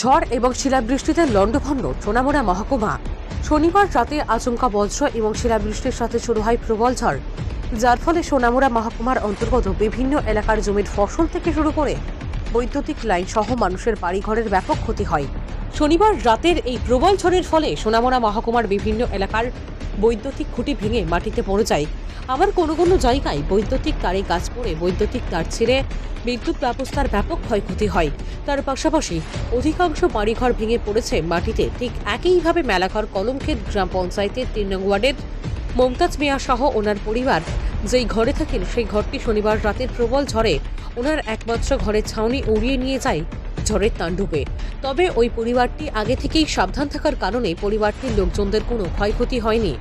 ঝড় এবং শিলাবৃষ্টিতে লণ্ডভণ্ড সোনামুড়া মহকুমা। শনিবার রাতে আচমকা বজ্র এবং শিলাবৃষ্টির সাথে শুরু হয় প্রবল ঝড়, যার ফলে সোনামুড়া মহকুমার অন্তর্গত বিভিন্ন এলাকার জমির ফসল থেকে শুরু করে বৈদ্যুতিক লাইন সহ মানুষের বাড়িঘরের ব্যাপক ক্ষতি হয়। শনিবার রাতের এই প্রবল ঝড়ের ফলে সোনামুড়া মহকুমার বিভিন্ন এলাকার বৈদ্যুতিক খুঁটি ভেঙে মাটিতে পড়ে যায়। আবার কোনো কোনো জায়গায় বৈদ্যুতিক তারে গাছ পড়ে বৈদ্যুতিক তার ছিঁড়ে বিদ্যুৎ ব্যবস্থার ব্যাপক ক্ষয়ক্ষতি হয়। তার পাশাপাশি অধিকাংশ বাড়িঘর ভেঙে পড়েছে মাটিতে। ঠিক একইভাবে মেলাঘর কলমক্ষেত গ্রাম পঞ্চায়েতের ৩ নং ওয়ার্ডের মমতাজ মিয়া সহ ওনার পরিবার যেই ঘরে থাকেন, সেই ঘরটি শনিবার রাতের প্রবল ঝড়ে ওনার একমাত্র ঘরের ছাউনি উড়িয়ে নিয়ে যায় ঝড়ের তাণ্ডবে। তবে ওই পরিবারটি আগে থেকেই সাবধান থাকার কারণে পরিবারটির লোকজনদের কোনো ক্ষয়ক্ষতি হয়নি।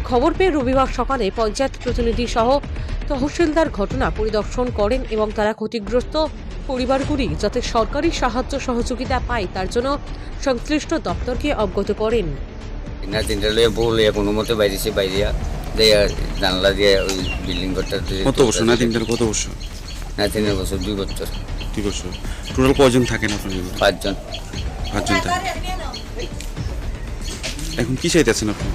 খবর পেয়ে রবিবার সকালে পঞ্চায়েত প্রতিনিধি সহ তহসিলদার ঘটনা পরিদর্শন করেন এবং তারা ক্ষতিগ্রস্ত পরিবারগুলি যাতে সরকারি সাহায্য সহযোগিতা পায় তার জন্য সংশ্লিষ্ট দপ্তরকে অবগত করেন। না তিনটা লইয়া বউ লইয়া কোনো মতে বাইরেছে, বাইরিয়া যাইয়া জানলা দিয়ে ওই বিল্ডিং ঘরটা কত বছর না তিনটার কত বছর? না 3 বছর 2 বছর 2 বছর। টোটাল কজন থাকেন আপনার? 5 জন। 5 জন থাকেন। এখন কি চাইতেছেন আপনি?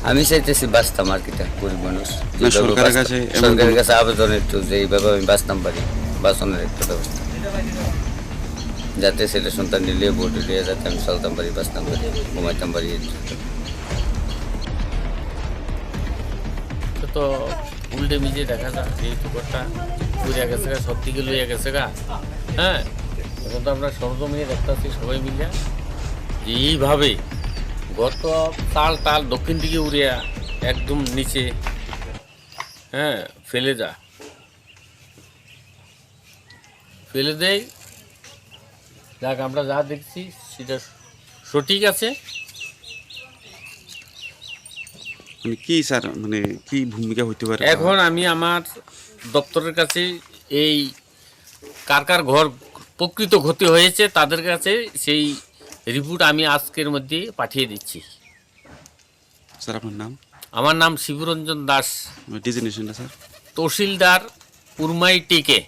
আমি চাইতেছি বাঁচতাম আর কিটা, গরিব মানুষ। না, সরকারের কাছে সরকারের কাছে আবেদন একটু যে এইভাবে আমি বাঁচতাম পারি, বাঁচানোর একটা ব্যবস্থা, যাতে ছেলে সন্তান নিলে ভোট দিয়ে যাতে আমি চলতাম পারি, বাঁচতাম পারি, ঘুমাইতাম পারি। তো উল্টে মিজে দেখা যায় যেহেতু ঘরটা উড়িয়া গেছে গা, সব দিকে লইয়া গেছে গা। হ্যাঁ, এখন তো আমরা সরজমিনে দেখতেছি সবাই মিলে যে এইভাবে গত তাল তাল দক্ষিণ দিকে উড়িয়া একদম নিচে ফেলে দেয়। যাক, আমরা যা দেখছি সেটা সঠিক আছে। মানে কি স্যার, মানে কি ভূমিকা হইতে পারে? এখন আমি আমার দপ্তরের কাছে এই কার ঘর প্রকৃত ক্ষতি হয়েছে তাদের কাছে সেই রিপোর্ট আমি আজকের মধ্যে পাঠিয়ে দিচ্ছি। স্যার আপনার নাম? আমার নাম শিবরঞ্জন দাস, ডিজিগনেশনটা স্যার? তহসিলদার উরমাই টিকে।